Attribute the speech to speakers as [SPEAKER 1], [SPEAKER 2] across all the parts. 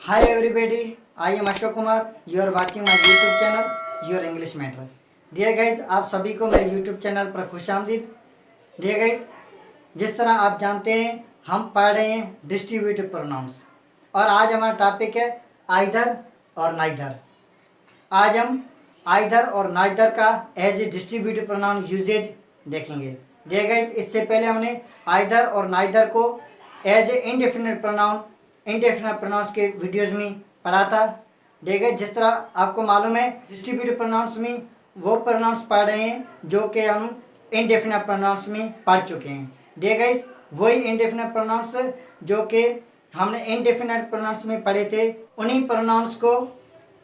[SPEAKER 1] Hi everybody, I am Ashok Kumar. You are watching my YouTube channel, Your English Matter. Dear guys, आप सभी को मेरे YouTube channel पर खुशामदीद। Dear guys, जिस तरह आप जानते हैं हम पढ़ रहे हैं डिस्ट्रीब्यूटिव प्रोनाउंस और आज हमारा टॉपिक है आइदर और नाइदर। आज हम आइदर और नाइदर का as a distributive pronoun usage देखेंगे। Dear guys, इससे पहले हमने आइदर और नाइदर को एज ए इंडेफिनिट प्रोनाउंस के वीडियोस में पढ़ा था। देखिए जिस तरह आपको मालूम है डिस्ट्रीब्यूटिव प्रोनाउंस में वो प्रोनाउंस पढ़ रहे हैं जो कि हम इंडेफिनिट प्रोनाउंस में पढ़ चुके हैं। देखिए वही इंडेफिनिट प्रोनाउंस जो कि हमने इंडेफिनिट प्रोनाउंस में पढ़े थे उन्हीं प्रोनाउंस को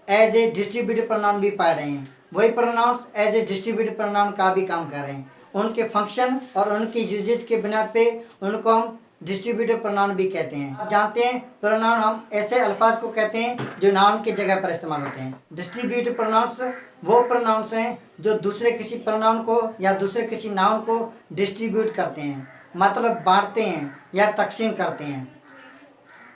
[SPEAKER 1] एज ए डिस्ट्रीब्यूटिव प्रोनाउन भी पढ़ रहे हैं। वही pronouns as a distributive pronoun का भी काम कर रहे हैं। उनके फंक्शन और उनकी यूजेज के बुनियाद पे उनको हम डिस्ट्रीब्यूटिव प्रोनाउन भी कहते हैं। आप जानते हैं प्रोनाउन हम ऐसे अल्फाज को कहते हैं जो नाउन की जगह पर इस्तेमाल होते हैं। डिस्ट्रीब्यूटिव प्रोनाउंस वो प्रोनाउंस हैं जो दूसरे किसी प्रोनाउन को या दूसरे किसी नाउन को डिस्ट्रीब्यूट करते हैं, मतलब बांटते हैं या तकसीम करते हैं।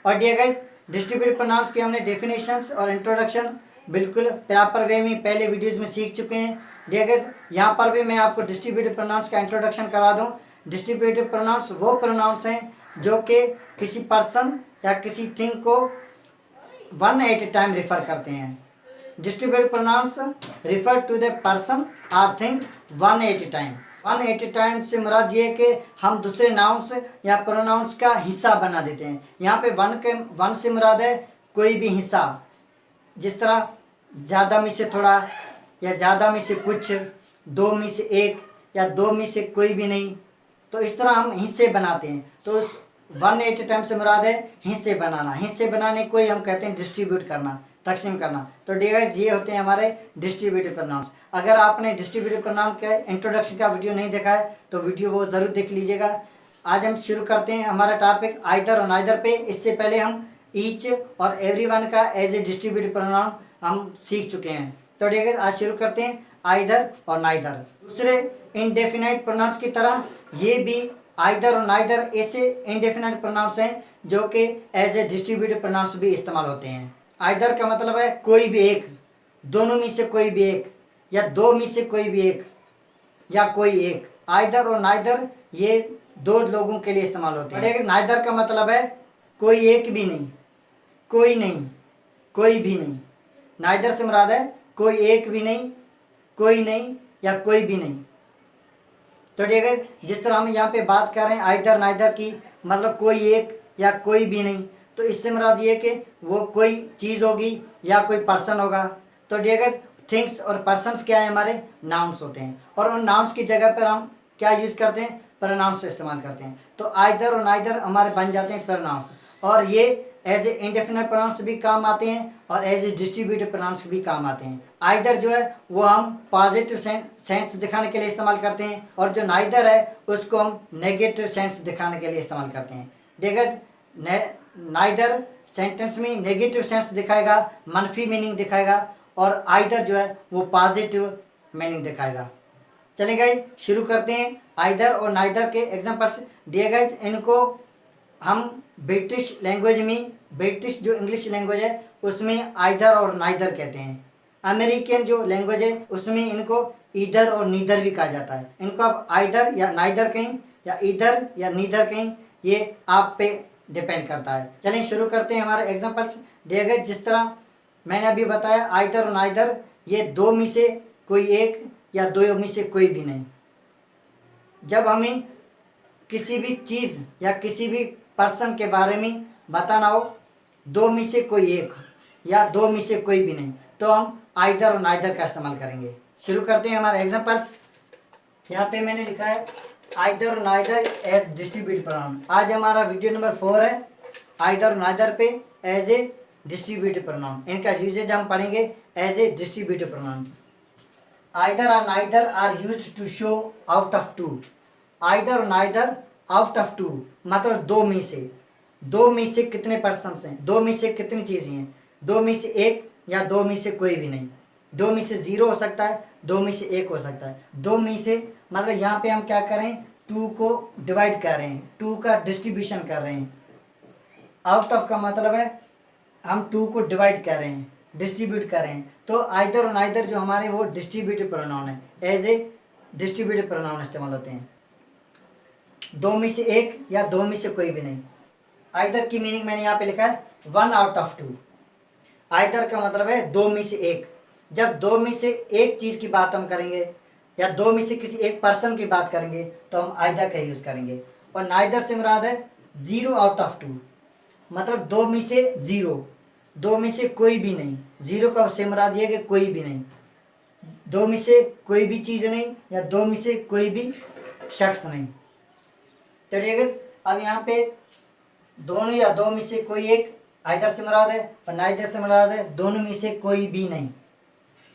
[SPEAKER 1] और डियर गाइस, डिस्ट्रीब्यूटिव प्रोनाउंस की हमने डेफिनेशंस और इंट्रोडक्शन बिल्कुल प्रॉपर वे में पहले वीडियोस में सीख चुके हैं। डियर गाइस, यहाँ पर भी मैं आपको डिस्ट्रीब्यूटिव प्रोनाउंस का इंट्रोडक्शन करा दूँ। डिस्ट्रीब्यूटिव प्रोनाउंस वो प्रोनाउंस हैं जो कि किसी पर्सन या किसी थिंग को one at a time refer करते हैं। Distributive pronouns refer to the person or thing one at a time. One at a time से मुराद ये है कि हम दूसरे नाउंस या प्रोनाउंस का हिस्सा बना देते हैं। यहाँ पे वन से मुराद है कोई भी हिस्सा, जिस तरह ज़्यादा में से थोड़ा या ज़्यादा में से कुछ, दो में से एक या दो में से कोई भी नहीं, तो इस तरह हम हिस्से बनाते हैं। तो उस वन एट ए टाइम से मुराद है हिस्से बनाना। हिस्से बनाने को ही हम कहते हैं डिस्ट्रीब्यूट करना, तकसीम करना। तो डियर गाइस, ये होते हैं हमारे डिस्ट्रीब्यूटिव प्रोनाउंस। अगर आपने डिस्ट्रीब्यूटिव प्रोनाउन के इंट्रोडक्शन का वीडियो नहीं देखा है तो वीडियो वो ज़रूर देख लीजिएगा। आज हम शुरू करते हैं हमारा टॉपिक आइदर और नाइदर पे। इससे पहले हम ईच और एवरीवन का एज ए डिस्ट्रीब्यूटिव प्रोनाउन हम सीख चुके हैं। तो डियर गाइस, आज शुरू करते हैं आइदर और नाइदर। दूसरे इंडेफिनाइट प्रोनाउंस की तरह ये भी आइदर और नाइदर ऐसे इंडेफिनाइट प्रोनाउंस हैं जो कि एज ए डिस्ट्रीब्यूटिव प्रोनाउंस भी इस्तेमाल होते हैं। आइदर का मतलब है कोई भी एक, दोनों में से कोई भी एक, या दो में से कोई भी एक, या कोई एक। आइदर और नाइदर ये दो लोगों के लिए इस्तेमाल होते हैं। नाइदर का मतलब है कोई एक भी नहीं, कोई नहीं, कोई भी नहीं। नाइदर से मुराद है कोई एक भी नहीं, कोई नहीं या कोई भी नहीं। तो ठीक है, जिस तरह हम यहाँ पे बात कर रहे हैं आइदर नाइदर की, मतलब कोई एक या कोई भी नहीं, तो इससे मुराद ये कि वो कोई चीज़ होगी या कोई पर्सन होगा। तो ठीक है, थिंग्स और पर्सन्स क्या है, हमारे नाउन्स होते हैं। और उन नाउन्स की जगह पर हम क्या यूज़ करते हैं, प्रोनाउंस इस्तेमाल करते हैं। तो आइदर और नाइदर हमारे बन जाते हैं प्रोनाउंस, और ये एज ए इंडेफिनिट प्रोनाउंस भी काम आते हैं और एज ए डिस्ट्रीब्यूटिव प्रोनाउंस भी काम आते हैं। आइदर जो है वो हम पॉजिटिव सेंस दिखाने के लिए इस्तेमाल करते हैं, और जो नाइदर है उसको हम नेगेटिव सेंस दिखाने के लिए इस्तेमाल करते हैं। देखिए, नाइदर सेंटेंस में नेगेटिव सेंस दिखाएगा, मनफी मीनिंग दिखाएगा, और आइदर जो है वो पॉजिटिव मीनिंग दिखाएगा। चलिए गाइस, शुरू करते हैं आइदर और नाइदर के एग्जांपल्स। डियर गाइस, इनको हम ब्रिटिश लैंग्वेज में, ब्रिटिश जो इंग्लिश लैंग्वेज है उसमें आइदर और नाइदर कहते हैं। अमेरिकन जो लैंग्वेज है उसमें इनको ईदर और नीदर भी कहा जाता है। इनको आप आइदर या नाइदर कहें या ईदर या नीदर कहें, ये आप पे डिपेंड करता है। चलिए शुरू करते हैं हमारे एग्जांपल्स। दिए गए जिस तरह मैंने अभी बताया, आइदर और नाइदर ये दो में से कोई एक या दो में से कोई भी नहीं। जब हमें किसी भी चीज़ या किसी भी पर्सन के बारे में बताना हो, दो में से कोई एक या दो में से कोई भी नहीं, तो हम आइदर और नाइदर का इस्तेमाल करेंगे। शुरू करते हैं हमारे एग्जांपल्स। यहाँ पे मैंने लिखा है आइदर और नाइदर एज डिस्ट्रीब्यूटिव प्रोनाउन। आज हमारा वीडियो नंबर 4 है आइदर और नाइदर पे एज ए डिस्ट्रीब्यूटिव प्रोनाउन। इनका यूजेज हम पढ़ेंगे as a distributive pronoun. Either और neither are used to show out of two. Either और नाइदर आउट ऑफ टू मतलब दो में से। दो में से कितने पर्सन्स हैं, दो में से कितनी चीज़ें हैं, दो में से एक या दो में से कोई भी नहीं। दो में से ज़ीरो हो सकता है, दो में से एक हो सकता है। दो में से मतलब यहाँ पे हम क्या कर रहे हैं, टू को डिवाइड कर रहे हैं, टू का डिस्ट्रीब्यूशन कर रहे हैं। आउट ऑफ का मतलब है हम टू को डिवाइड कर रहे हैं, डिस्ट्रीब्यूट कर रहे हैं, तो आइदर और नाइदर जो हमारे वो डिस्ट्रीब्यूटिव प्रोनाउन है, एज ए डिस्ट्रीब्यूटिव प्रोनाउन इस्तेमाल होते हैं। दो में से एक या दो में से कोई भी नहीं। आइदर की मीनिंग मैंने यहाँ पे लिखा है 1 आउट ऑफ 2। आइदर का मतलब है दो में से एक। जब दो में से एक चीज़ की बात हम करेंगे या दो में से किसी एक पर्सन की बात करेंगे तो हम आइदर का यूज़ करेंगे। और नाइदर से मुराद है 0 आउट ऑफ 2, मतलब दो में से ज़ीरो, दो में से कोई भी नहीं। ज़ीरो का से मुराद ये है कि कोई भी नहीं, दो में से कोई भी चीज़ नहीं या दो में से कोई भी शख्स नहीं। तो ठीक है, अब यहाँ पे दोनों या दो में से कोई एक आइदर से मुराद है और नाइदर से मुराद है दोनों में से कोई भी नहीं।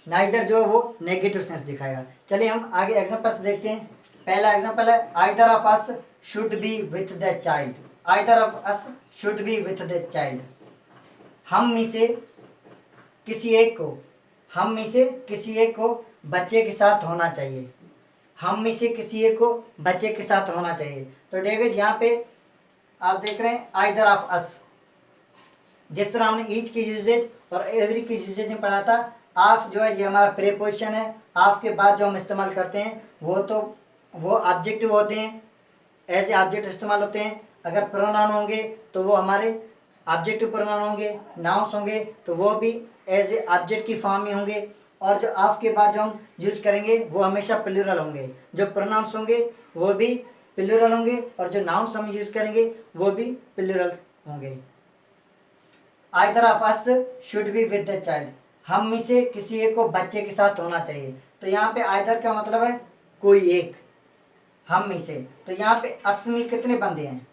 [SPEAKER 1] नाइदर जो है वो नेगेटिव सेंस दिखाएगा। चलिए हम आगे एग्जांपल्स देखते हैं। पहला एग्जांपल है either of us should be with the child. Either of us should be with the child. हम में से किसी एक को, हम में से किसी एक को बच्चे के साथ होना चाहिए। हम में से किसी एक को बच्चे के साथ होना चाहिए। तो ठीक है, यहाँ पे आप देख रहे हैं आइदर ऑफ अस। जिस तरह हमने ईच की यूजेज और एवरी की यूजेज में पढ़ा था, ऑफ जो है ये हमारा प्रीपोजिशन है। ऑफ के बाद जो हम इस्तेमाल करते हैं वो ऑब्जेक्टिव होते हैं, ऐसे ऑब्जेक्ट इस्तेमाल होते हैं। अगर प्रोनाउन होंगे तो वो हमारे ऑब्जेक्टिव प्रोनाउन होंगे, नाउन्स होंगे तो वो भी एज ए ऑब्जेक्ट की फॉर्म में होंगे। और जो ऑफ के बाद जो हम यूज़ करेंगे वो हमेशा प्लूरल होंगे। जो प्रोनाउंस होंगे वो भी प्लूरल होंगे और जो नाउन्स हम यूज़ करेंगे वो भी प्लूरल होंगे। Either of us should be with the child. हम में से किसी एक को बच्चे के साथ होना चाहिए। तो यहाँ पे आइदर का मतलब है कोई एक, हम में से। तो यहाँ पे अस में कितने बंदे हैं,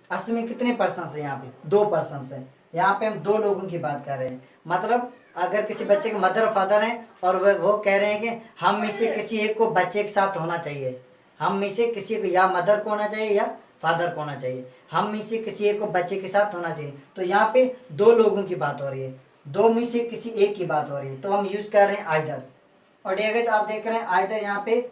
[SPEAKER 1] अस में कितने पर्सन्स हैं, यहाँ पे 2 पर्सन्स हैं। यहाँ पे हम 2 लोगों की बात कर रहे हैं। मतलब अगर किसी बच्चे के मदर और फादर हैं और वो कह रहे हैं कि हम में से किसी एक को बच्चे के साथ होना चाहिए। हम में से किसी को या मदर को होना चाहिए या फादर को होना चाहिए। हम में से किसी एक को बच्चे के साथ होना चाहिए। तो यहाँ पे 2 लोगों की बात हो रही है, 2 में से किसी एक की बात हो रही है। तो हम यूज़ कर रहे हैं आइदर। और गाइस आप देख रहे हैं आइदर यहाँ पे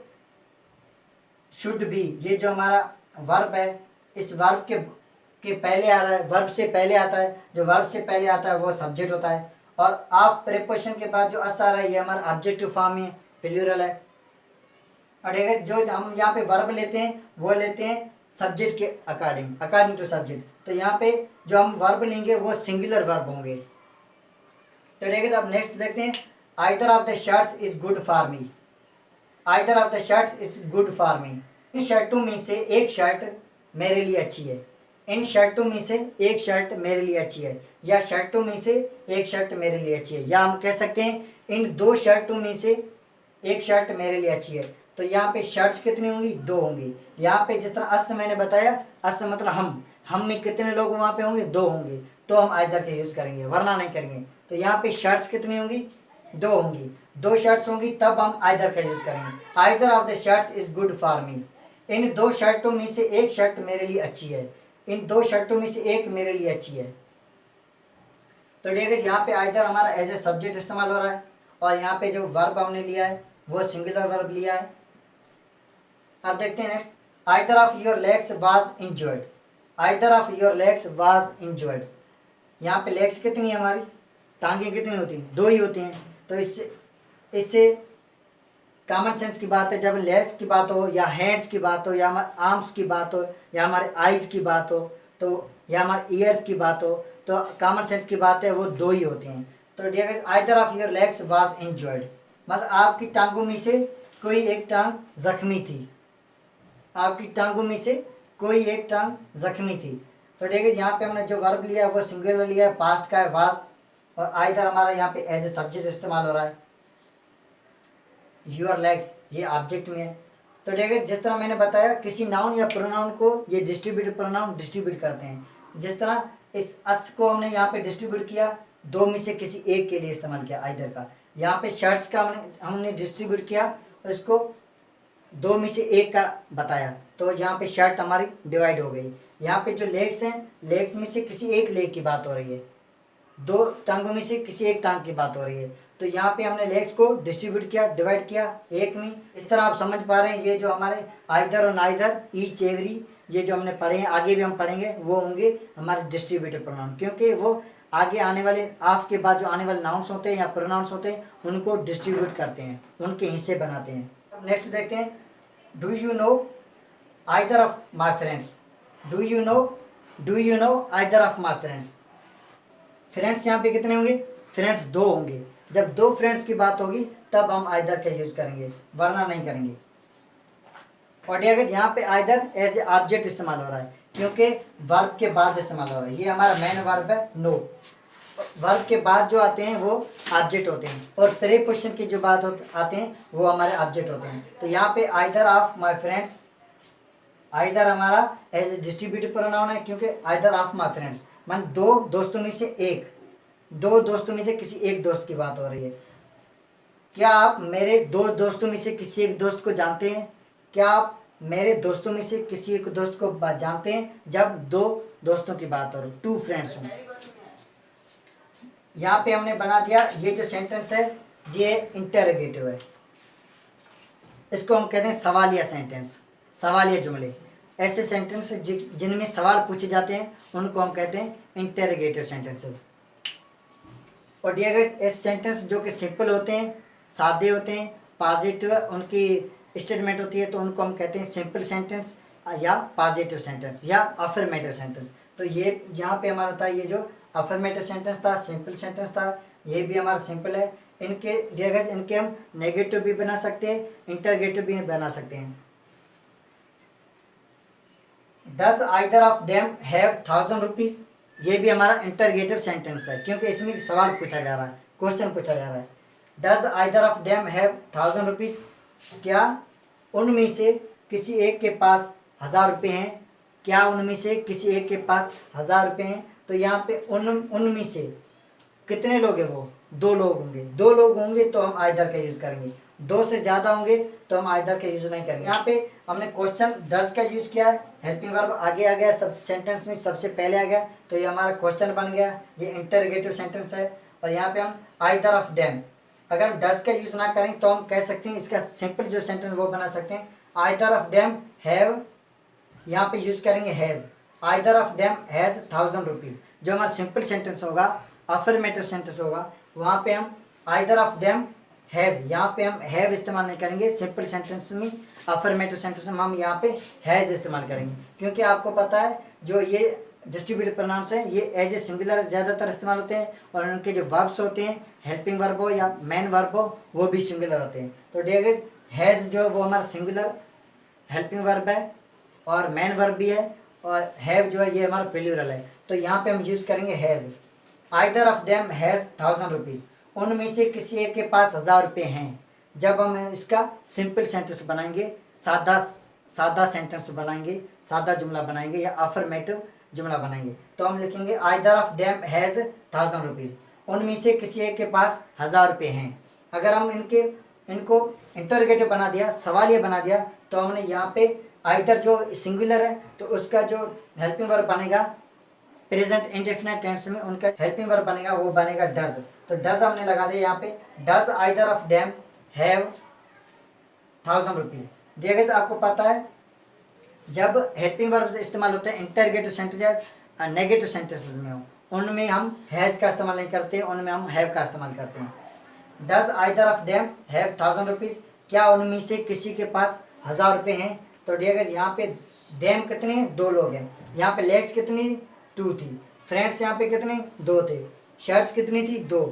[SPEAKER 1] शुड बी, ये जो हमारा वर्ब है, इस वर्ब के पहले आ रहा है, वर्ब से पहले आता है। जो वर्ब से पहले आता है वो सब्जेक्ट होता है। और ऑफ प्रीपोजिशन के बाद जो अस आ रहा है ये हमारा ऑब्जेक्टिव फॉर्म में प्लूरल है। और जो हम यहाँ पे वर्ब लेते हैं वो लेते हैं सब्जेक्ट के अकॉर्डिंग टू सब्जेक्ट। तो यहाँ पे जो हम वर्ब लेंगे वो सिंगुलर वर्ब होंगे। तो ठीक है, अब नेक्स्ट देखते हैं। Either of the shirts is good for me. Either of the shirts is good for me. इन शर्टों में से एक शर्ट मेरे लिए अच्छी है। इन शर्टों में से एक शर्ट मेरे लिए अच्छी है, या शर्टों में से एक शर्ट मेरे लिए अच्छी है, या हम कह सकते हैं इन 2 शर्टों में से एक शर्ट मेरे लिए अच्छी है। तो यहाँ पे शर्ट्स कितनी होंगी, 2 होंगी। यहाँ पे जिस तरह अस मैंने बताया, अस मतलब हम में कितने लोग वहाँ पे होंगे, 2 होंगे। तो हम आइदर का यूज़ करेंगे, वरना नहीं करेंगे। तो यहाँ पे शर्ट्स कितनी होंगी, 2 होंगी। 2 शर्ट्स होंगी तब हम आइदर का यूज़ करेंगे। Either of the shirts is good for me. इन 2 शर्टों में से एक शर्ट मेरे लिए अच्छी है। इन 2 शर्टों में से एक मेरे लिए अच्छी है। तो ठीक है, यहाँ पे आइदर हमारा एज ए सब्जेक्ट इस्तेमाल हो रहा है और यहाँ पे जो वर्ब हमने लिया है वो सिंगुलर वर्ब लिया है। अब देखते हैं next. Either of your legs was injured. Either of your legs was injured. यहाँ पे लेग्स कितनी है हमारी, टांगे कितनी होती हैं, 2 ही होती हैं। तो इससे कॉमन सेंस की बात है। जब लेग्स की बात हो या हैंड्स की बात हो या हमारे आर्म्स की बात हो या हमारे आइज की बात हो तो या हमारे ईयर्स की बात हो तो कॉमन सेंस की बात है वो 2 ही होती हैं। तो ठीक है, either of your legs was injured मतलब आपकी टांगों में से कोई एक टांग जख्मी थी। आपकी टांगों में से कोई एक टांग जख्मी थी। तो ठीक है, यहाँ पे हमने जो वर्ब लिया है वो सिंगुलर लिया है, पास्ट का है वाज। और आइदर हमारा यहाँ पे एज ए सब्जेक्ट इस्तेमाल हो रहा है। योर लेग्स ये ऑब्जेक्ट में है। तो ठीक है, जिस तरह मैंने बताया किसी नाउन या प्रोनाउन को ये डिस्ट्रीब्यूटिव प्रोनाउन डिस्ट्रीब्यूट करते हैं। जिस तरह इस अस को हमने यहाँ पे डिस्ट्रीब्यूट किया, 2 में से किसी एक के लिए इस्तेमाल किया आइदर का। यहाँ पे शर्ट्स का हमने डिस्ट्रीब्यूट किया, इसको 2 में से एक का बताया, तो यहाँ पे शर्ट हमारी डिवाइड हो गई। यहाँ पे जो लेग्स हैं, लेग्स में से किसी एक लेग की बात हो रही है, 2 टांगों में से किसी एक टांग की बात हो रही है। तो यहाँ पे हमने लेग्स को डिस्ट्रीब्यूट किया, डिवाइड किया एक में। इस तरह आप समझ पा रहे हैं ये जो हमारे आइदर और नाइदर, ईच, एवरी, ये जो हमने पढ़े हैं, आगे भी हम पढ़ेंगे, वो होंगे हमारे डिस्ट्रीब्यूटिव प्रोनाउन, क्योंकि वो आगे आने वाले ऑफ के बाद जो आने वाले नाउन्स होते हैं या प्रोनाउंस होते हैं उनको डिस्ट्रीब्यूट करते हैं, उनके हिस्से बनाते हैं। अब नेक्स्ट देखते हैं, do you know either of my friends. Do you know either of my friends. Friends यहाँ पे कितने होंगे? फ्रेंड्स दो होंगे। जब दो फ्रेंड्स की बात होगी तब हम आइदर का यूज करेंगे, वरना नहीं करेंगे। और यहाँ पे आइदर एज ए ऑब्जेक्ट इस्तेमाल हो रहा है क्योंकि वर्ब के बाद इस्तेमाल हो रहा है। ये हमारा मेन वर्ब है नो। वर्ब के बाद जो आते हैं वो ऑब्जेक्ट होते हैं और प्रीपोजिशन की जो बात आते हैं वो हमारे ऑब्जेक्ट होते हैं। तो यहाँ पे either of my friends, either हमारा एज ए डिस्ट्रीब्यूटिव प्रोनाउन है क्योंकि आइदर ऑफ माई फ्रेंड्स मान दो दोस्तों में से एक, दो दोस्तों में से किसी एक दोस्त की बात हो रही है। क्या आप मेरे दो दोस्तों में से किसी एक दोस्त को जानते हैं? क्या आप मेरे दोस्तों में से किसी एक दोस्त को जानते हैं? जब दो दोस्तों की बात हो रही, टू फ्रेंड्स हों। यहाँ पे हमने बना दिया, ये जो सेंटेंस है ये इंटरोगेटिव है, इसको हम कहते हैं सवालिया सेंटेंस, सवालिया जुमले। ऐसे सेंटेंस जिनमें सवाल पूछे जाते हैं उनको हम कहते हैं इंटरोगेटिव सेंटेंसेस। और दिया गया इस सेंटेंस जो कि सिंपल होते हैं, सादे होते हैं, पॉजिटिव उनकी स्टेटमेंट होती है, तो उनको हम कहते हैं सिंपल सेंटेंस या पॉजिटिव सेंटेंस या अफर्मेटिव सेंटेंस। तो ये यहाँ पे हमारा था, ये जो अफर्मेटिव सेंटेंस था, सिंपल सेंटेंस था, ये भी हमारा सिंपल है। इनके दिया गया इनके हम नेगेटिव भी बना सकते हैं, इंटरगेटिव भी बना सकते हैं। Does either of them have 1000 rupees? ये भी हमारा इंटरगेटिव सेंटेंस है क्योंकि इसमें सवाल पूछा जा रहा है, क्वेश्चन पूछा जा रहा है। Does either of them have 1000 rupees? क्या उनमें से किसी एक के पास 1000 रुपये हैं? क्या उनमें से किसी एक के पास 1000 रुपये हैं? तो यहाँ पे उनमें से कितने लोग हैं? वो दो लोग होंगे। दो लोग होंगे तो हम आइदर का यूज करेंगे, दो से ज़्यादा होंगे तो हम आइदर का यूज नहीं करेंगे। यहाँ पे हमने क्वेश्चन डज का यूज किया है, हेल्पिंग वर्ब आगे आ गया, सब सेंटेंस में सबसे पहले आ गया, तो ये हमारा क्वेश्चन बन गया, ये इंटरोगेटिव सेंटेंस है। और यहाँ पे हम आइदर ऑफ देम, अगर हम डज का यूज ना करें तो हम कह सकते हैं, इसका सिंपल जो सेंटेंस वो बना सकते हैं, आइदर ऑफ देम हैव, यहाँ पे यूज करेंगे has, either of them has 1000 rupees. जो हमारा सिंपल सेंटेंस होगा, अफर्मेटिव सेंटेंस होगा, वहाँ पे हम आइदर ऑफ देम हैज़, यहाँ पे हम हैव इस्तेमाल नहीं करेंगे। सिंपल सेंटेंस में, अफर्मेटिव सेंटेंस में हम यहाँ पे हैज़ इस्तेमाल करेंगे क्योंकि आपको पता है जो ये डिस्ट्रीब्यूटिव प्रोनाउंस है ये एज ए सिंगुलर ज़्यादातर इस्तेमाल होते हैं और उनके जो वर्ब्स होते हैं, हेल्पिंग वर्ब हो या मेन वर्ब हो, वो भी सिंगुलर होते हैं। तो डियर हैज़ जो वो हमारा सिंगुलर हेल्पिंग वर्ब है और मेन वर्ब भी है, और हैव जो है ये हमारा प्लूरल है। तो यहाँ पे हम यूज़ करेंगे has. Either of them has 1000 rupees, उनमें से किसी एक के पास 1000 रुपये हैं। जब हम इसका सिंपल सेंटेंस बनाएंगे, सादा सेंटेंस बनाएंगे, सादा जुमला बनाएंगे या अफर्मेटिव जुमला बनाएंगे, तो हम लिखेंगे either of them has 1000 rupees, उनमें से किसी एक के पास 1000 रुपये हैं। अगर हम इनको इंटरोगेटिव बना दिया, सवालिया बना दिया, तो हमने यहाँ पे आइदर जो सिंगुलर है तो उसका जो हेल्पिंग वर्ब बनेगा प्रेजेंट इंडेफिनिट टेंस में, उनका हेल्पिंग वर्ब बनेगा वो बनेगा डज। तो डज हमने लगा दिया यहाँ पे, does either of them have 1000 rupees. देखिए आपको पता है जब हेल्पिंग वर्ब इस्तेमाल होते हैं इंटरगेटिव सेंटेंस या नेगेटिव सेंटेंसेस में हो, उनमें हम हैज़ का इस्तेमाल नहीं करते, उनमें हम हैव का इस्तेमाल करते हैं। Does either of them have 1000 rupees, क्या उनमें से किसी के पास 1000 रुपये हैं? तो डियर यहाँ पे देम कितने हैं? दो लोग हैं। यहाँ पे लेग्स कितनी? 2 थी। फ्रेंड्स यहाँ पे कितने? 2 थे। शर्ट्स कितनी थी? 2।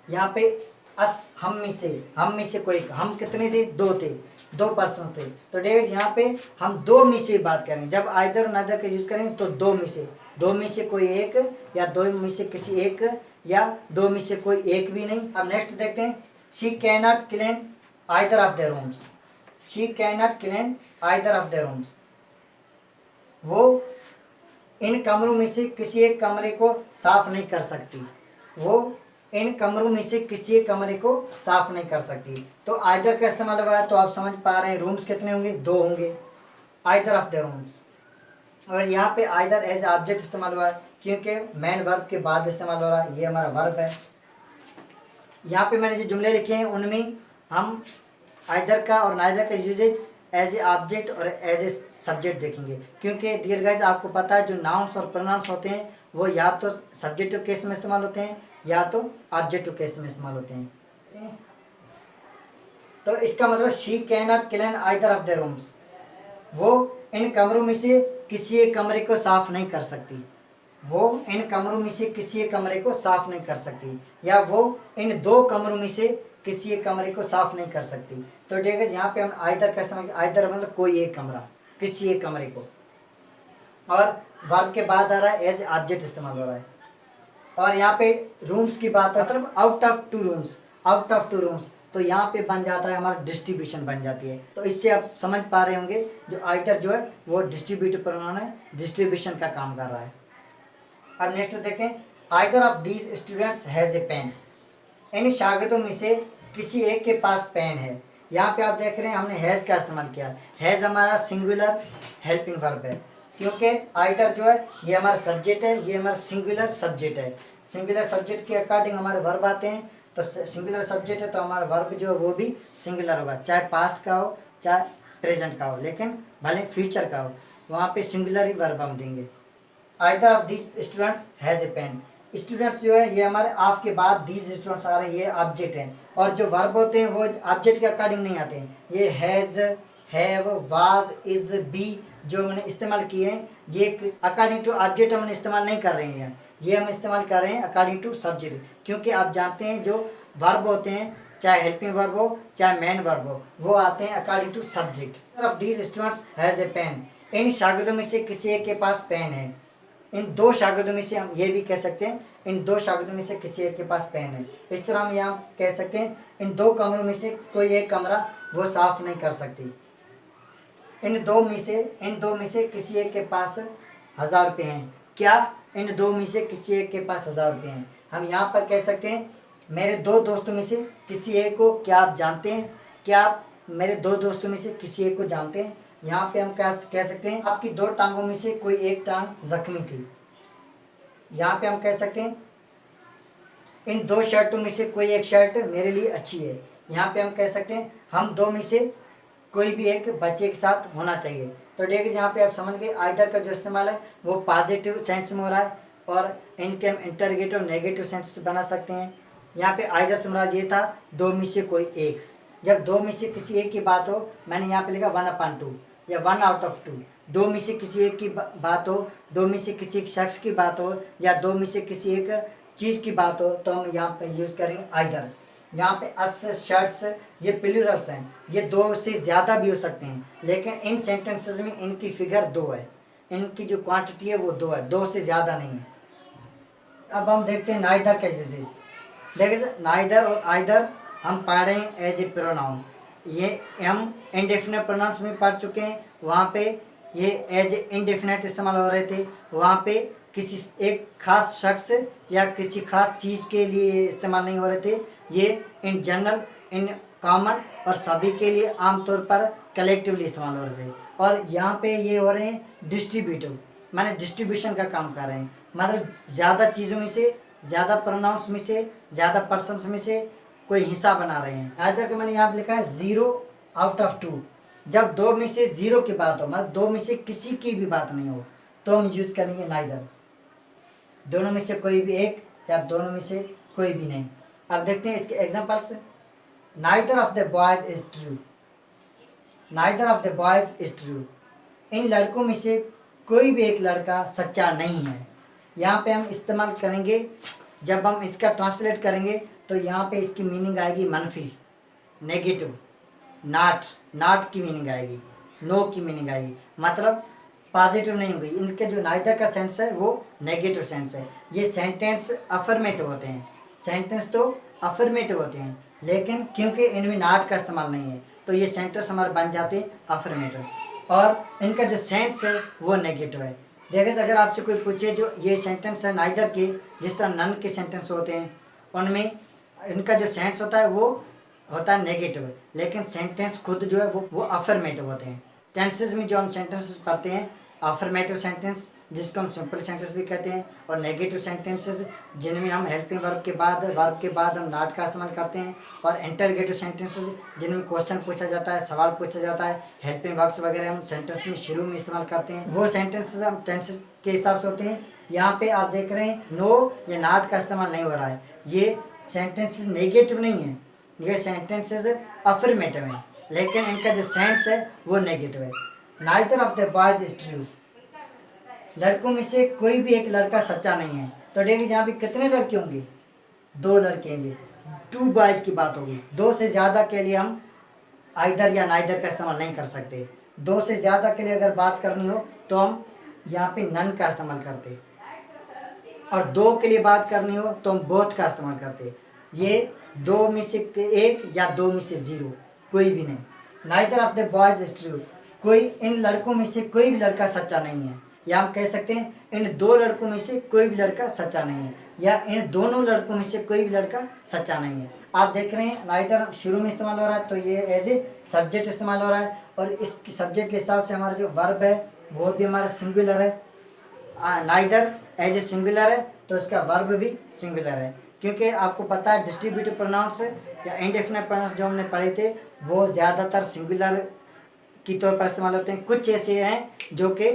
[SPEAKER 1] यहाँ पे अस, हम में से कोई, हम कितने थे? 2 थे, 2 पर्सन थे। तो डियर यहाँ पे हम 2 में से बात करेंगे। जब आइदर और नाइदर का यूज़ करेंगे तो 2 में से कोई एक, या 2 में से किसी एक, या 2 में से कोई एक भी नहीं। अब नेक्स्ट देखते हैं, she can not clean either of their rooms. She can not clean either of their rooms, वो इन कमरों में से किसी एक कमरे को साफ नहीं कर सकती। वो इन कमरों में से किसी एक कमरे को साफ नहीं कर सकती। तो आइदर का इस्तेमाल हुआ है, तो आप समझ पा रहे हैं रूम्स कितने होंगे? 2 होंगे, आइदर ऑफ द रूम्स। और यहाँ पे आइदर एज ऑब्जेक्ट इस्तेमाल हुआ है क्योंकि मेन वर्ब के बाद इस्तेमाल हो रहा है, ये हमारा वर्ब है। यहाँ पे मैंने जो जुमले लिखे हैं उनमें हम आइदर का और नाइदर का यूजेज एज ए ऑब्जेक्ट और एज ए सब्जेक्ट देखेंगे, क्योंकि डियर गाइस आपको पता है जो नाउन्स और प्रोनाउंस होते हैं वो या तो सब्जेक्टिव केस में इस्तेमाल होते हैं या तो ऑब्जेक्टिव केस में इस्तेमाल होते हैं। तो इसका मतलब she can not clean either of the rooms, वो इन कमरों में से किसी एक कमरे को साफ नहीं कर सकती, वो इन कमरों में से किसी एक कमरे को साफ नहीं कर सकती, या वो इन दो कमरों में से किसी एक कमरे को साफ नहीं कर सकती। तो ठीक है, यहाँ पे हम आइदर का इस्तेमाल, आइदर मतलब कोई एक कमरा, किसी एक कमरे को, और वर्ब के बाद आ रहा है एज ऑब्जेक्ट इस्तेमाल हो रहा है। और यहाँ पे रूम्स की बात है, मतलब out of two rooms, out of two rooms, तो यहाँ पे बन जाता है हमारा डिस्ट्रीब्यूशन बन जाती है। तो इससे आप समझ पा रहे होंगे जो आइदर जो है वो डिस्ट्रीब्यूटिव प्रोनाउन है, डिस्ट्रीब्यूशन का काम कर रहा है। अब नेक्स्ट देखें, either of these students has a pen, इन शागिर्दों में से किसी एक के पास पेन है। यहाँ पे आप देख रहे हैं हमने हैज़ का इस्तेमाल किया, हैज़ हमारा सिंगुलर हेल्पिंग वर्ब है, क्योंकि आइदर जो है ये हमारा सब्जेक्ट है, ये हमारा सिंगुलर सब्जेक्ट है। सिंगुलर सब्जेक्ट के अकॉर्डिंग हमारे वर्ब आते हैं, तो सिंगुलर सब्जेक्ट है तो हमारा वर्ब जो है वो भी सिंगुलर होगा, चाहे पास्ट का हो चाहे प्रेजेंट का हो, लेकिन भले फ्यूचर का हो वहाँ पे सिंगुलर ही वर्ब हम देंगे। Either of these students has a pen, students जो है ये हमारे ऑफ के बाद दीज स्टूडेंट्स आ रहे हैं, ये ऑब्जेक्ट हैं, और जो वर्ब होते हैं वो ऑब्जेक्ट के अकॉर्डिंग नहीं आते हैं। ये has, have, was, is, be जो मैंने इस्तेमाल किए हैं ये अकॉर्डिंग टू ऑब्जेक्ट हमने इस्तेमाल नहीं कर रहे हैं, ये हम इस्तेमाल कर रहे हैं अकॉर्डिंग टू सब्जेक्ट, क्योंकि आप जानते हैं जो वर्ब होते हैं चाहे हेल्पिंग वर्ब हो चाहे मेन वर्ब हो वो आते हैं according to subject. Of these students has a pen, इन शागिर्दों में से किसी एक के पास पेन है। इन दो शागिर्दों में से हम ये भी कह सकते हैं इन दो शागिर्दों में से किसी एक के पास पेन है। इस तरह हम यहाँ कह सकते हैं इन दो कमरों में से कोई एक कमरा वो साफ नहीं कर सकती। इन दो में से किसी एक के पास 1000 रुपये हैं। क्या इन दो में से किसी एक के पास 1000 रुपये हैं। हम यहाँ पर कह सकते हैं मेरे दो दोस्तों में से किसी एक को क्या आप जानते हैं, क्या आप मेरे दो दोस्तों में से किसी एक को जानते हैं। यहाँ पे हम क्या कह सकते हैं आपकी दो टांगों में से कोई एक टांग जख्मी थी। यहाँ पे हम कह सकते हैं इन दो शर्टों में से कोई एक शर्ट मेरे लिए अच्छी है। यहाँ पे हम कह सकते हैं हम दो में से कोई भी एक बच्चे के साथ होना चाहिए। तो देखिए यहाँ पे आप समझ गए आइदर का जो इस्तेमाल है वो पॉजिटिव सेंस में हो रहा है, और इनके हम इंटरगेटिव नेगेटिव सेंस बना सकते हैं। यहाँ पे आइदर से मुराद ये था दो में से कोई एक। जब दो में से किसी एक की बात हो, मैंने यहाँ पे लिखा 1/2 या 1 आउट ऑफ 2। दो में से किसी एक की बात हो, दो में से किसी एक शख्स की बात हो, या दो में से किसी एक चीज़ की बात हो, तो हम यहाँ पे यूज़ करेंगे आइदर। यहाँ पे अस, शर्ट्स ये प्लूरल्स हैं, ये दो से ज़्यादा भी हो सकते हैं, लेकिन इन सेंटेंसेस में इनकी फिगर 2 है, इनकी जो क्वांटिटी है वो 2 है, 2 से ज़्यादा नहीं है। अब हम देखते हैं नाइदर का यूजेज। देखिए नाइदर और आइदर हम पढ़ रहे हैं एज ए प्रोनाउन, ये हम इंडेफिनेट प्रोनाउंस में पढ़ चुके हैं, वहाँ पे ये एज ए इंडेफिनेट इस्तेमाल हो रहे थे, वहाँ पे किसी एक खास शख्स या किसी खास चीज़ के लिए इस्तेमाल नहीं हो रहे थे, ये इन जनरल, इन कॉमन और सभी के लिए आमतौर पर कलेक्टिवली इस्तेमाल हो रहे थे। और यहाँ पे ये हो रहे हैं डिस्ट्रीब्यूटिव, माने डिस्ट्रीब्यूशन का काम कर रहे हैं, मतलब ज़्यादा चीज़ों में से, ज़्यादा प्रोनाउंस में से, ज़्यादा पर्सन्स में से कोई हिस्सा बना रहे हैं। आइदर के मैंने यहाँ लिखा है 0 आउट ऑफ 2। जब दो में से 0 की बात हो, मतलब दो में से किसी की भी बात नहीं हो, तो हम यूज़ करेंगे नाइदर। दोनों में से कोई भी एक या दोनों में से कोई भी नहीं। अब देखते हैं इसके examples. Neither of the boys is true, neither of the boys is true, इन लड़कों में से कोई भी एक लड़का सच्चा नहीं है। यहाँ पे हम इस्तेमाल करेंगे, जब हम इसका ट्रांसलेट करेंगे तो यहाँ पे इसकी मीनिंग आएगी मनफी, नेगेटिव। नॉट की मीनिंग आएगी, नो की मीनिंग आएगी, मतलब पॉजिटिव नहीं होगी। इनके जो नाइदर का सेंस है वो नेगेटिव सेंस है। ये सेंटेंस अफर्मेटिव होते हैं, सेंटेंस तो अफर्मेटिव होते हैं, लेकिन क्योंकि इनमें नॉट का इस्तेमाल नहीं है तो ये सेंटेंस हमारे बन जाते हैं अफर्मेटिव, और इनका जो सेंस है वो नेगेटिव है। देखिए अगर आपसे कोई पूछे जो ये सेंटेंस है नाइदर के, जिस तरह नन के सेंटेंस होते हैं उनमें इनका जो सेंस होता है वो होता है नेगेटिव, लेकिन सेंटेंस खुद जो है वो अफर्मेटिव होते हैं। टेंसेस में जो हम सेंटेंसेस पढ़ते हैं अफर्मेटिव सेंटेंस जिसको हम सिंपल सेंटेंस भी कहते हैं, और नेगेटिव सेंटेंसेस जिनमें हम हेल्पिंग वर्ब के बाद हम नॉट का इस्तेमाल करते हैं, और इंटरगेटिव सेंटेंसेस जिनमें क्वेश्चन पूछा जाता है, सवाल पूछा जाता है, हेल्पिंग वर्ब्स वगैरह हम सेंटेंस में शुरू में इस्तेमाल करते हैं। वो सेंटेंसेस हम टेंसेस के हिसाब से होते हैं। यहाँ पे आप देख रहे हैं नो या नॉट का इस्तेमाल नहीं हो रहा है। ये सेंटेंसेस नेगेटिव नहीं है, ये सेंटेंसेस अफर्मेटिव हैं, लेकिन इनका जो सेंस है वो नेगेटिव है। Neither of the boys is true, लड़कों में से कोई भी एक लड़का सच्चा नहीं है। तो देखिए यहाँ पे कितने लड़के होंगे, 2 लड़के होंगे, 2 बॉयज की बात होगी। 2 से ज़्यादा के लिए हम आइदर या नाइदर का इस्तेमाल नहीं कर सकते। 2 से ज़्यादा के लिए अगर बात करनी हो तो हम यहाँ पे नन का इस्तेमाल करते, और 2 के लिए बात करनी हो तो हम बोथ का इस्तेमाल करते। ये 2 में से 1 या 2 में से 0, कोई भी नहीं। Neither of the boys is true, कोई इन लड़कों में से कोई भी लड़का सच्चा नहीं है, या हम कह सकते हैं इन 2 लड़कों में से कोई भी लड़का सच्चा नहीं है, या इन दोनों लड़कों में से कोई भी लड़का सच्चा नहीं है। आप देख रहे हैं नाइदर शुरू में इस्तेमाल हो रहा है, तो ये एज ए सब्जेक्ट इस्तेमाल हो रहा है, और इस सब्जेक्ट के हिसाब से हमारा जो वर्ब है वो भी हमारा सिंगुलर है। नाइदर एज ए सिंगुलर है तो उसका वर्ब भी सिंगुलर है, क्योंकि आपको पता है डिस्ट्रीब्यूटिव प्रोनाउंस या इंडेफिनिट प्रोनाउंस जो हमने पढ़े थे वो ज़्यादातर सिंगुलर की तौर पर इस्तेमाल होते हैं। कुछ ऐसे हैं जो कि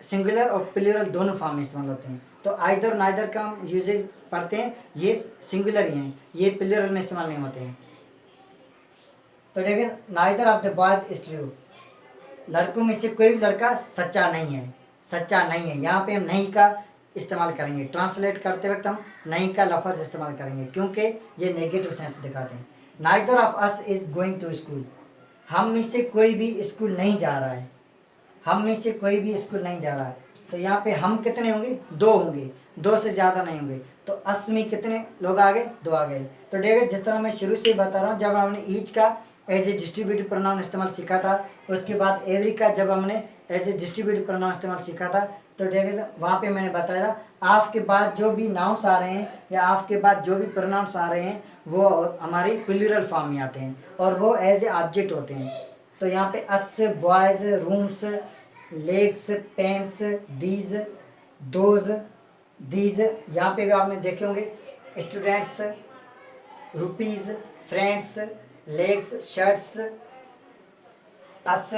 [SPEAKER 1] सिंगुलर और प्लूरल दोनों फॉर्म में इस्तेमाल होते हैं। तो आइदर और नाइदर का हम यूजेज पढ़ते हैं, ये सिंगुलर ही हैं, ये प्लूरल में इस्तेमाल नहीं होते हैं। तो देखिए neither of the boys is true, लड़कों में से कोई भी लड़का सच्चा नहीं है, सच्चा नहीं है। यहाँ पे हम नहीं का इस्तेमाल करेंगे, ट्रांसलेट करते वक्त हम नहीं का लफ्ज़ इस्तेमाल करेंगे, क्योंकि ये नेगेटिव सेंस दिखाते हैं। Neither of us is going to school, हम में से कोई भी स्कूल नहीं जा रहा है, हम में से कोई भी स्कूल नहीं जा रहा है। तो यहाँ पे हम कितने होंगे, 2 होंगे, 2 से ज़्यादा नहीं होंगे। तो अस में कितने लोग आ गए, 2 आ गए। तो देखिए जिस तरह मैं शुरू से बता रहा हूँ, जब हमने ईच का एज ए डिस्ट्रीब्यूटिव प्रोनाउन इस्तेमाल सीखा था, उसके बाद एवरी का जब हमने एज ए डिस्ट्रीब्यूटिव प्रोनाउन इस्तेमाल सीखा था, तो देखिए वहाँ पे मैंने बताया था आफ के बाद जो भी नाउन्स आ रहे हैं या आफ के बाद जो भी प्रोनाउंस आ रहे हैं वो हमारी प्लूरल फॉर्म में आते हैं, और वो एज ए ऑब्जेक्ट होते हैं। तो यहाँ पे us, boys, rooms, legs, pens, these, those, these, यहाँ पे भी आपने देखे होंगे students, rupees, friends, legs, shirts, us.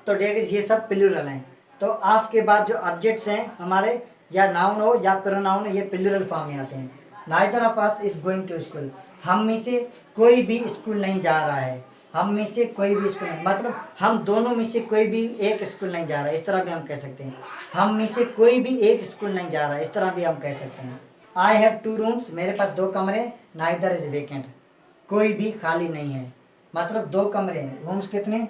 [SPEAKER 1] तो देखिए ये सब प्लूरल हैं। तो ऑफ के बाद जो ऑब्जेक्ट्स हैं हमारे, या नाउन हो या प्रोनाउन हो, ये प्लूरल फॉर्म में आते हैं। Neither of us is going to school, हम में से कोई भी स्कूल नहीं जा रहा है, हम में से कोई भी स्कूल नहीं, मतलब हम दोनों में से कोई भी एक स्कूल नहीं जा रहा है, इस तरह भी हम कह सकते हैं। हम में से कोई भी एक स्कूल नहीं जा रहा है, इस तरह भी हम कह सकते हैं। आई हैव 2 रूम्स, मेरे पास 2 कमरे। नाइदर इज वेकेंट, कोई भी खाली नहीं है, मतलब 2 कमरे हैं। रूम्स कितने,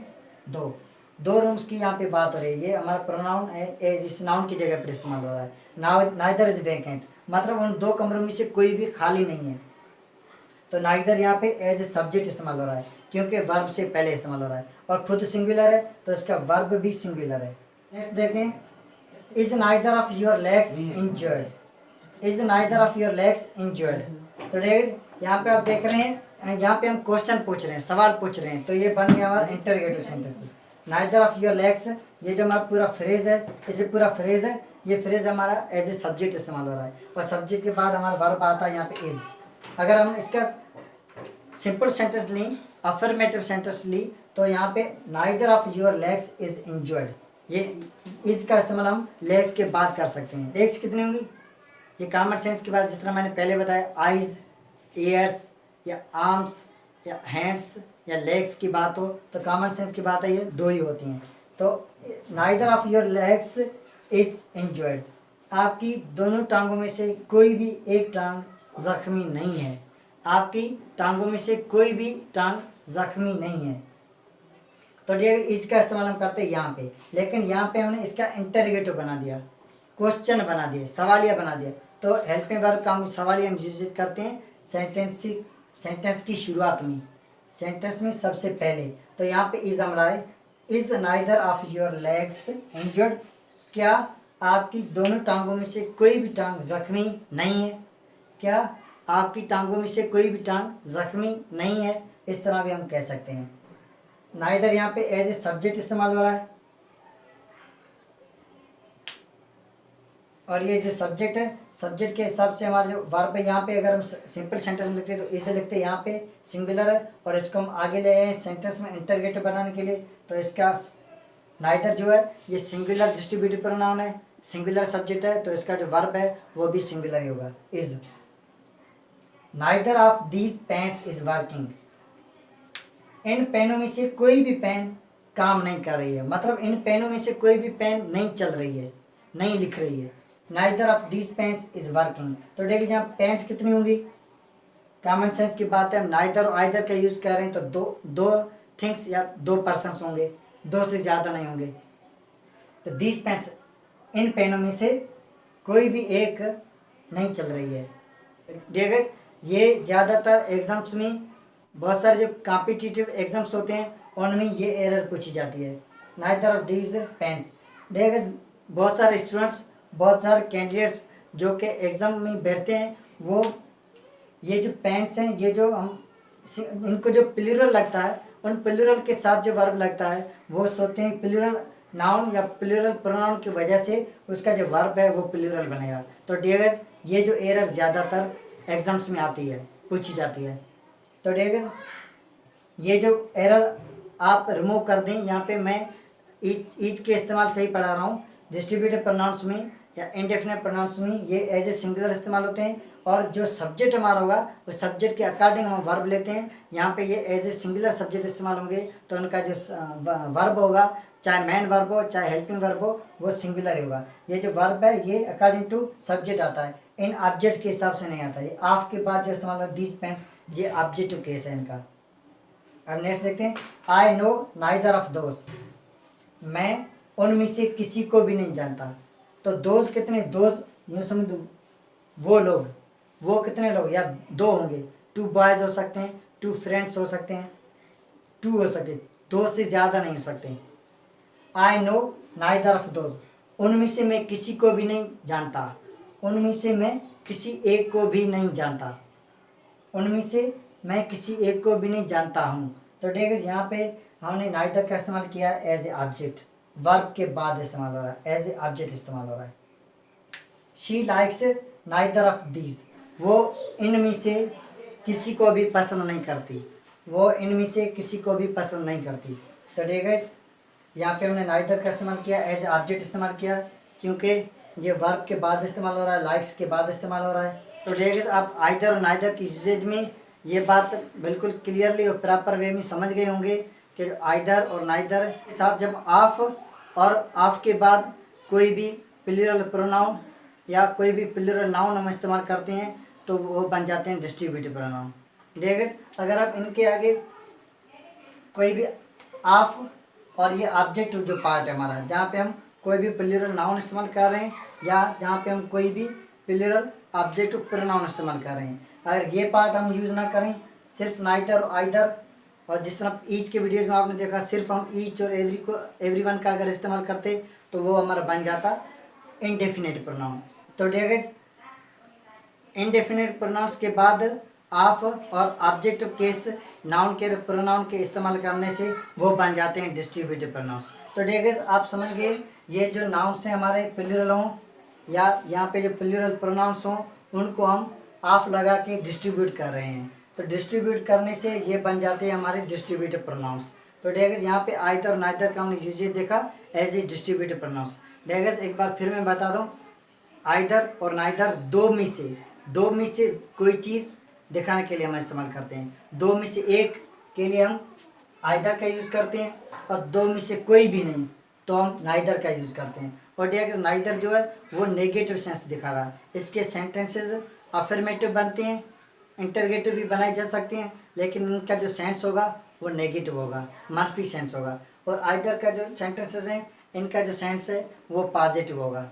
[SPEAKER 1] 2 रूम्स की यहाँ पे बात हो रही है। ये हमारा प्रोनाउन इस नाउन की जगह पर इस्तेमाल हो रहा है। नाइदर इज वेकेंट, मतलब उन 2 कमरों में से कोई भी खाली नहीं है। तो नाइदर यहाँ पे एज ए सब्जेक्ट इस्तेमाल हो रहा है, क्योंकि वर्ब से पहले इस्तेमाल हो रहा है, और खुद सिंगुलर है तो इसका वर्ब भी सिंगुलर है। नेक्स्ट देखें, is neither of your legs injured, is neither of your legs injured. तो देखिए यहाँ पे आप देख रहे हैं, यहाँ पे हम क्वेश्चन पूछ रहे हैं, सवाल पूछ रहे हैं, तो ये बन गया हमारा interrogative sentence. Neither of your legs, ये जो हमारा पूरा फ्रेज है, इसे पूरा फ्रेज है, ये फ्रेज हमारा एज ए सब्जेक्ट इस्तेमाल हो रहा है, और सब्जेक्ट के बाद हमारा वर्ब आता है यहाँ पे इज। अगर हम इसका सिंपल सेंटेंस ली, अफर्मेटिव सेंटेंस ली, तो यहाँ पे neither of your legs is injured, ये इज का इस्तेमाल हम लेग्स के बाद कर सकते हैं। लेग्स कितनी होंगी, ये कॉमन सेंस की बात, जिस तरह मैंने पहले बताया, आइज, ईयर्स या आर्म्स या हैंड्स या लेग्स की बात हो तो कॉमन सेंस की बात है, ये 2 ही होती हैं। तो neither of your legs is injured, आपकी दोनों टांगों में से कोई भी एक टांग जख्मी नहीं है, आपकी टांगों में से कोई भी टांग जख्मी नहीं है। तो ये इसका इस्तेमाल हम करते हैं यहाँ पे, लेकिन यहाँ पे हमने इसका इंटरोगेटिव बना दिया, क्वेश्चन बना दिया, सवालिया बना दिया। तो हेल्पिंग वर्ब का हम सवालिया हम यूज करते हैं सेंटेंस की शुरुआत में, सेंटेंस में सबसे पहले। तो यहाँ पे इज हम रहा है, is neither of your legs injured, क्या आपकी दोनों टांगों में से कोई भी टांग जख्मी नहीं है, क्या आपकी टांगों में से कोई भी टांग जख्मी नहीं है, इस तरह भी हम कह सकते हैं। नाइदर यहाँ पे एज ए सब्जेक्ट इस्तेमाल हो रहा है, और ये जो सब्जेक्ट है, सब्जेक्ट के हिसाब से हमारा जो वर्ब है, यहाँ पे अगर हम सिंपल सेंटेंस में लिखते हैं तो इसे लिखते हैं यहाँ पे सिंगुलर है, और इसको हम आगे ले आए सेंटेंस में इंटरगेटिव बनाने के लिए, तो इसका नाइदर जो है ये सिंगुलर डिस्ट्रीब्यूटिव प्रोनाउन है, सिंगुलर सब्जेक्ट है, तो इसका जो वर्ब है वो भी सिंगुलर ही होगा, is. Neither of these pens is working. इन पेनों में से कोई भी पेन काम नहीं कर रही है, मतलब इन पेनों में से कोई भी पेन नहीं चल रही है, नहीं लिख रही है। Neither of these pens is working, तो देखिए यहाँ पेन्स कितनी होंगी, कॉमन सेंस की बात है, हम नाइदर और आइदर का यूज कर रहे हैं, तो दो थिंग्स या दो पर्सन्स होंगे, दो से ज़्यादा नहीं होंगे। तो दीज पेन्स, इन पेनों में से कोई भी एक नहीं चल रही है। देखिए ये ज़्यादातर एग्जाम्स में, बहुत सारे जो कॉम्पिटिटिव एग्जाम्स होते हैं उनमें ये एरर पूछी जाती है, नाइदर ऑफ दीज पेन्स। देखिए बहुत सारे स्टूडेंट्स, बहुत सारे कैंडिडेट्स जो कि एग्ज़ाम में बैठते हैं, वो ये जो पेन्स हैं, ये जो हम इनको जो प्लूरल लगता है, उन प्लूरल के साथ जो वर्ब लगता है वो सोचते हैं प्लूरल नाउन या प्लूरल प्रोनाउन की वजह से उसका जो वर्ब है वो प्लूरल बनेगा। तो डियर्स ये जो एरर ज़्यादातर एग्जाम्स में आती है, पूछी जाती है। तो डियर्स ये जो एरर आप रिमूव कर दें, यहाँ पे मैं ईच के इस्तेमाल सही पढ़ा रहा हूँ। डिस्ट्रीब्यूटिव प्रोनाउंस में या इंडेफिनिट प्रोनाउंस में ये एज ए सिंगुलर इस्तेमाल होते हैं, और जो सब्जेक्ट हमारा होगा उस सब्जेक्ट के अकॉर्डिंग हम वर्ब लेते हैं। यहाँ पे ये एज ए सिंगुलर सब्जेक्ट इस्तेमाल होंगे, तो उनका जो वर्ब होगा, चाहे मैन वर्ब हो चाहे हेल्पिंग वर्ब हो, वो सिंगुलर ही होगा। ये जो वर्ब है ये अकॉर्डिंग टू सब्जेक्ट आता है, इन ऑब्जेक्ट के हिसाब से नहीं आता। ये ऑफ के बाद जो इस्तेमाल होता है दीज पेन्स, ये ऑब्जेक्टिव केस है इनका। अब नेक्स्ट देखते हैं, I know neither of those. मैं उनमें से किसी को भी नहीं जानता। तो दोज कितने, दोज यूँ समझ दो, वो लोग, वो कितने लोग, या दो होंगे, 2 बॉयज़ हो सकते हैं, 2 फ्रेंड्स हो सकते हैं, 2 हो सकते, 2 से ज़्यादा नहीं हो सकते। I know neither of those, उनमें से मैं किसी को भी नहीं जानता, उनमें से मैं किसी एक को भी नहीं जानता, उनमें से मैं किसी एक को भी नहीं जानता हूँ। तो देखिए यहाँ पे हमने नाइदर का इस्तेमाल किया एज ए ऑब्जेक्ट, वर्ब के बाद इस्तेमाल हो रहा है, एज ए ऑब्जेक्ट इस्तेमाल हो रहा है। She likes neither of these, वो इनमें से किसी को भी पसंद नहीं करती, वो इनमें से किसी को भी पसंद नहीं करती। तो देखिए यहाँ पे हमने नाइदर का इस्तेमाल किया, एज ए ऑब्जेक्ट इस्तेमाल किया, क्योंकि ये वर्ब के बाद इस्तेमाल हो रहा है, लाइक्स के बाद इस्तेमाल हो रहा है। तो देखिए आप आइदर और नाइदर की यूजेज में ये बात बिल्कुल क्लियरली और प्रॉपर वे में समझ गए होंगे कि आइदर और नाइदर के साथ जब ऑफ और ऑफ के बाद कोई भी प्लूरल प्रोनाउन या कोई भी प्लूरल नाउन हम इस्तेमाल करते हैं तो वो बन जाते हैं डिस्ट्रीब्यूटिव प्रोनाउन। देखिए अगर आप इनके आगे कोई भी ऑफ और ये ऑब्जेक्ट जो पार्ट है हमारा, जहाँ पे हम कोई भी प्लूरल नाउन इस्तेमाल कर रहे हैं या जहाँ पे हम कोई भी प्लूरल ऑब्जेक्ट प्रोनाउन इस्तेमाल कर रहे हैं, अगर ये पार्ट हम यूज़ ना करें, सिर्फ नाइदर और आइदर, और जिस तरह ईच के वीडियोज़ में आपने देखा सिर्फ हम ईच और एवरीवन का अगर इस्तेमाल करते तो वो हमारा बन जाता इनडेफिनेट प्रोनाउन। तो देखिए इनडेफिनेट प्रोनाउंस के बाद ऑफ और ऑब्जेक्ट केस नाउन के प्रोनाउन के इस्तेमाल करने से वो बन जाते हैं डिस्ट्रीब्यूटिव प्रोनाउंस। तो देखिए आप समझ गए, ये जो नाउन्स हैं हमारे प्लूरल हों या यहाँ पे जो प्लूरल प्रोनाउंस हों उनको हम ऑफ लगा के डिस्ट्रीब्यूट कर रहे हैं, तो डिस्ट्रीब्यूट करने से ये बन जाते हैं हमारे डिस्ट्रीब्यूटिव प्रोनाउंस। तो देखिए यहाँ पे आइदर और नाइदर का हमने यूजेज देखा एज ए डिस्ट्रीब्यूटिव प्रोनाउंस। देखिए एक बार फिर मैं बता दूँ, आइदर और नाइदर दो में से कोई चीज़ दिखाने के लिए हम इस्तेमाल करते हैं। दो में से एक के लिए हम आइदर का यूज़ करते हैं और दो में से कोई भी नहीं तो हम नाइदर का यूज़ करते हैं। और देखिए नाइदर जो है वो नेगेटिव सेंस दिखा रहा है, इसके सेंटेंसेस अफर्मेटिव बनते हैं, इंटरगेटिव भी बनाए जा सकते हैं, लेकिन इनका जो सेंस होगा वो नेगेटिव होगा, मनफी सेंस होगा। और आइदर का जो सेंटेंसेस हैं इनका जो सेंस है वो पॉजिटिव होगा।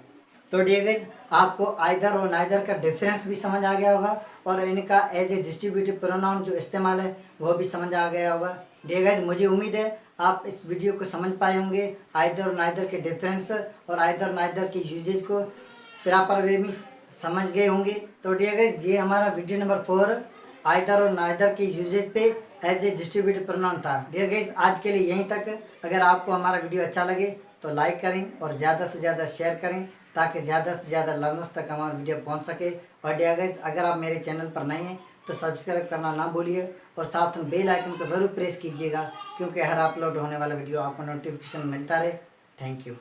[SPEAKER 1] तो डियर गाइस आपको आइदर और नाइदर का डिफरेंस भी समझ आ गया होगा और इनका एज ए डिस्ट्रीब्यूटिव प्रोनाउन जो इस्तेमाल है वो भी समझ आ गया होगा। डियर गाइस मुझे उम्मीद है आप इस वीडियो को समझ पाए होंगे, आइदर और नाइदर के डिफरेंस और आइदर नाइदर के यूजेज को प्रॉपर वे में समझ गए होंगे। तो डियर गाइस ये हमारा वीडियो नंबर 4 आइदर और नाइदर के यूजेज पे एज ए डिस्ट्रीब्यूटिव प्रोनाउन था। डियर गाइस आज के लिए यहीं तक। अगर आपको हमारा वीडियो अच्छा लगे तो लाइक करें और ज़्यादा से ज़्यादा शेयर करें ताकि ज़्यादा से ज़्यादा लर्नर्स तक हमारा वीडियो पहुंच सके। और डियर गाइस, अगर आप मेरे चैनल पर नए हैं तो सब्सक्राइब करना ना भूलिए और साथ में बेल आइकन को ज़रूर प्रेस कीजिएगा, क्योंकि हर अपलोड होने वाला वीडियो आपको नोटिफिकेशन मिलता रहे। Thank you.